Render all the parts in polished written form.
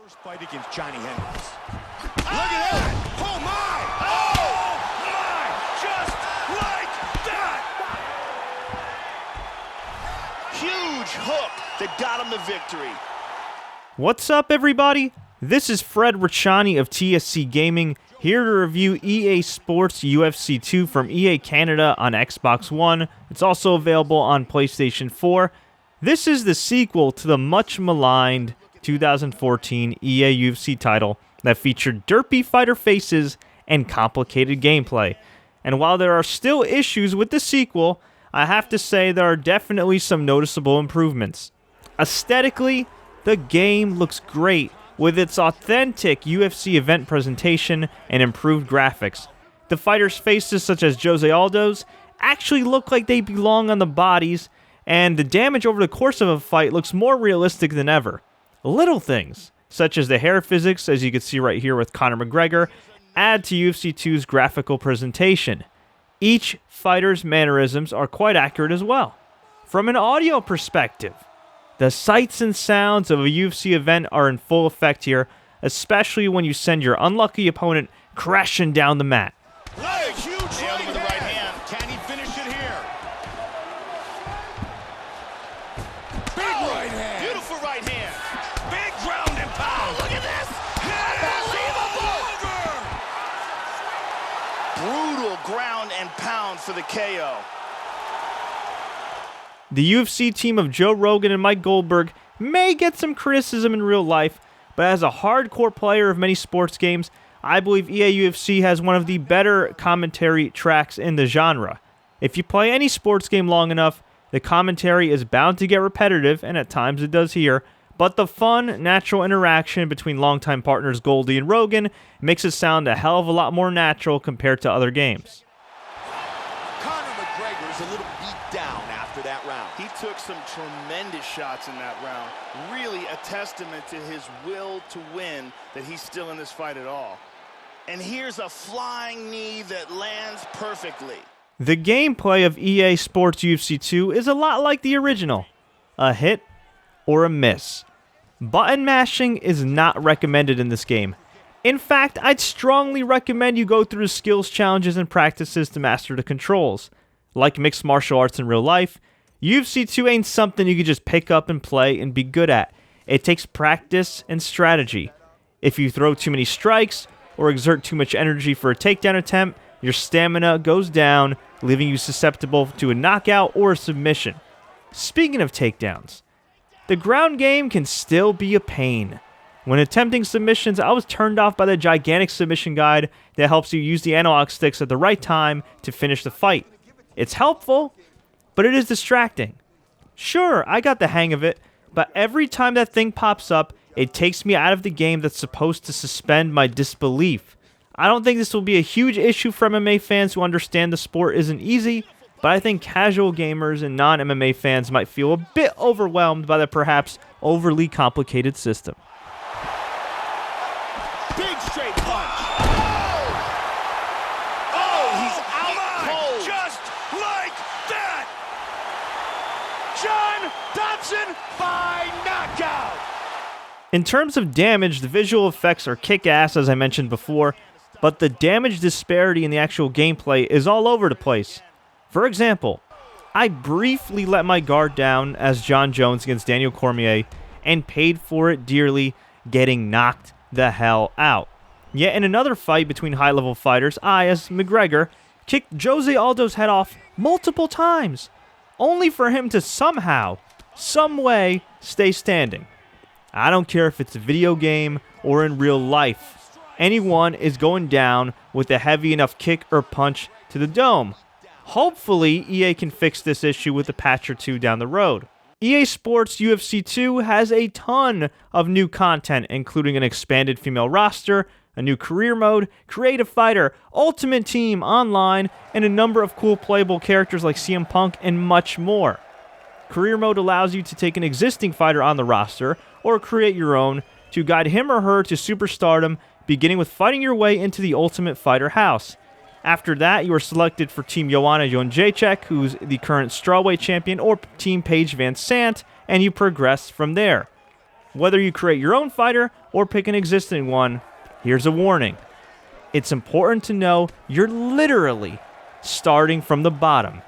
First fight against Johnny Hendricks. Look at that! Oh my! Oh my! Just like that! Huge hook that got him the victory. What's up, everybody? This is Fred Richani of TSC Gaming, here to review EA Sports UFC 2 from EA Canada on Xbox One. It's also available on PlayStation 4. This is the sequel to the much-maligned 2014 EA UFC title that featured derpy fighter faces and complicated gameplay. And while there are still issues with the sequel, I have to say there are definitely some noticeable improvements. Aesthetically, the game looks great with its authentic UFC event presentation and improved graphics. The fighters' faces, such as Jose Aldo's, actually look like they belong on the bodies, and the damage over the course of a fight looks more realistic than ever. Little things, such as the hair physics, as you can see right here with Conor McGregor, add to UFC 2's graphical presentation. Each fighter's mannerisms are quite accurate as well. From an audio perspective, the sights and sounds of a UFC event are in full effect here, especially when you send your unlucky opponent crashing down the mat. What a huge right with the right hand. Can he finish it here? Big right hand. Beautiful right hand. Big ground and pound. Look at this. Unbelievable. Brutal ground and pound for the KO. The UFC team of Joe Rogan and Mike Goldberg may get some criticism in real life, but as a hardcore player of many sports games, I believe EA UFC has one of the better commentary tracks in the genre. If you play any sports game long enough, the commentary is bound to get repetitive, and at times it does here, but the fun, natural interaction between longtime partners Goldie and Rogan makes it sound a hell of a lot more natural compared to other games. Conor McGregor is a little beat down after that round. He took some tremendous shots in that round. Really a testament to his will to win that he's still in this fight at all. And here's a flying knee that lands perfectly. The gameplay of EA Sports UFC 2 is a lot like the original. A hit or a miss. Button mashing is not recommended in this game. In fact, I'd strongly recommend you go through the skills challenges and practices to master the controls. Like mixed martial arts in real life, UFC 2 ain't something you can just pick up and play and be good at. It takes practice and strategy. If you throw too many strikes or exert too much energy for a takedown attempt, your stamina goes down, leaving you susceptible to a knockout or a submission. Speaking of takedowns, the ground game can still be a pain. When attempting submissions, I was turned off by the gigantic submission guide that helps you use the analog sticks at the right time to finish the fight. It's helpful, but it is distracting. Sure, I got the hang of it, but every time that thing pops up, it takes me out of the game that's supposed to suspend my disbelief. I don't think this will be a huge issue for MMA fans who understand the sport isn't easy, but I think casual gamers and non-MMA fans might feel a bit overwhelmed by the perhaps overly complicated system. Big straight punch. Oh, he's out cold. Just like that. John Dodson by knockout. In terms of damage, the visual effects are kick-ass, as I mentioned before, but the damage disparity in the actual gameplay is all over the place. For example, I briefly let my guard down as John Jones against Daniel Cormier and paid for it dearly, getting knocked the hell out. Yet in another fight between high-level fighters, I, as McGregor, kicked Jose Aldo's head off multiple times, only for him to somehow, some way, stay standing. I don't care if it's a video game or in real life. Anyone is going down with a heavy enough kick or punch to the dome. Hopefully, EA can fix this issue with a patch or two down the road. EA Sports UFC 2 has a ton of new content, including an expanded female roster, a new career mode, creative fighter, ultimate team online, and a number of cool playable characters like CM Punk and much more. Career mode allows you to take an existing fighter on the roster or create your own to guide him or her to superstardom, beginning with fighting your way into the Ultimate Fighter house. After that, you are selected for Team Joanna Jedrzejczyk, who's the current strawweight champion, or Team Paige Vanzant, and you progress from there. Whether you create your own fighter or pick an existing one, here's a warning. It's important to know you're literally starting from the bottom,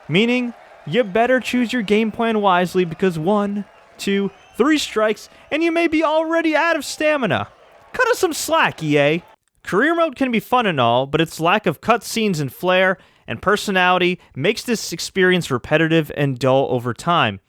meaning you better choose your game plan wisely because 1, 2, 3 strikes and you may be already out of stamina. Cut us some slack, EA. Career mode can be fun and all, but its lack of cutscenes and flair and personality makes this experience repetitive and dull over time.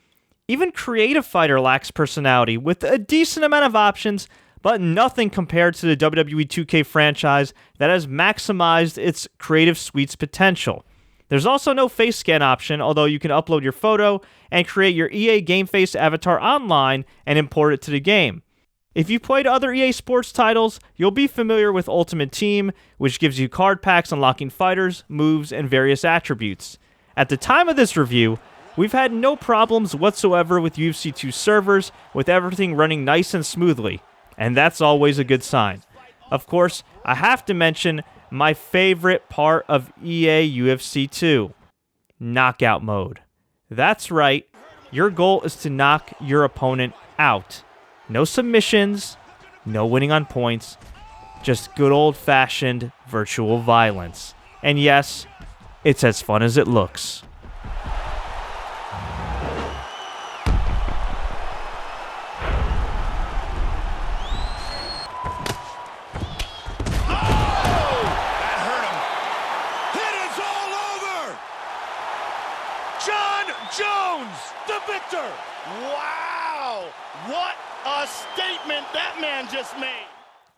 Even Creative Fighter lacks personality, with a decent amount of options, but nothing compared to the WWE 2K franchise that has maximized its creative suite's potential. There's also no face scan option, although you can upload your photo and create your EA Game Face avatar online and import it to the game. If you've played other EA Sports titles, you'll be familiar with Ultimate Team, which gives you card packs unlocking fighters, moves, and various attributes. At the time of this review, we've had no problems whatsoever with UFC 2 servers, with everything running nice and smoothly, and that's always a good sign. Of course, I have to mention my favorite part of EA UFC 2, Knockout Mode. That's right, your goal is to knock your opponent out. No submissions, no winning on points, just good old-fashioned virtual violence. And yes, it's as fun as it looks.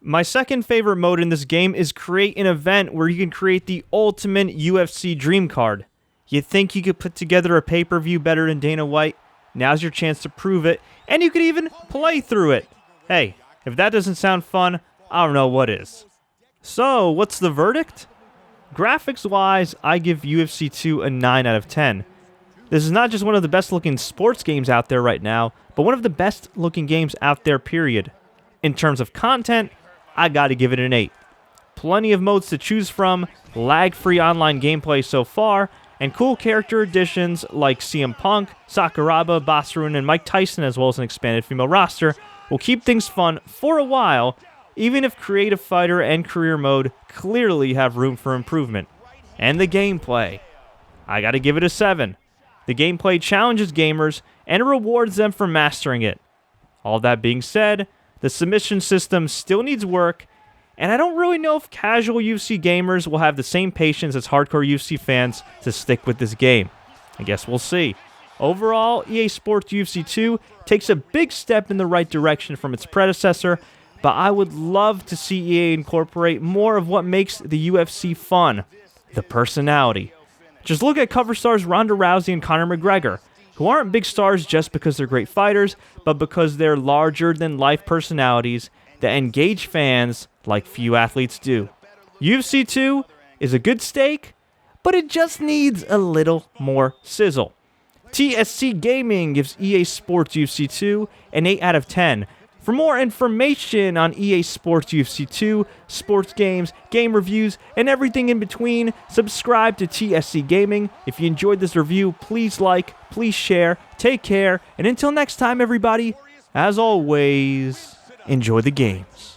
My second favorite mode in this game is create an event where you can create the ultimate UFC dream card. You think you could put together a pay-per-view better than Dana White? Now's your chance to prove it, and you could even play through it. Hey, if that doesn't sound fun, I don't know what is. So, what's the verdict? Graphics-wise, I give UFC 2 a 9 out of 10. This is not just one of the best-looking sports games out there right now, but one of the best-looking games out there, period. In terms of content, I gotta give it an 8. Plenty of modes to choose from, lag-free online gameplay so far, and cool character additions like CM Punk, Sakuraba, Basarun, and Mike Tyson, as well as an expanded female roster, will keep things fun for a while, even if Creative Fighter and Career Mode clearly have room for improvement. And the gameplay. I gotta give it a 7. The gameplay challenges gamers and rewards them for mastering it. All that being said, the submission system still needs work, and I don't really know if casual UFC gamers will have the same patience as hardcore UFC fans to stick with this game. I guess we'll see. Overall, EA Sports UFC 2 takes a big step in the right direction from its predecessor, but I would love to see EA incorporate more of what makes the UFC fun, the personality. Just look at cover stars Ronda Rousey and Conor McGregor, who aren't big stars just because they're great fighters, but because they're larger-than-life personalities that engage fans like few athletes do. UFC 2 is a good steak, but it just needs a little more sizzle. TSC Gaming gives EA Sports UFC 2 an 8 out of 10. For more information on EA Sports UFC 2, sports games, game reviews, and everything in between, subscribe to TSC Gaming. If you enjoyed this review, please like, please share, take care, and until next time, everybody, as always, enjoy the games.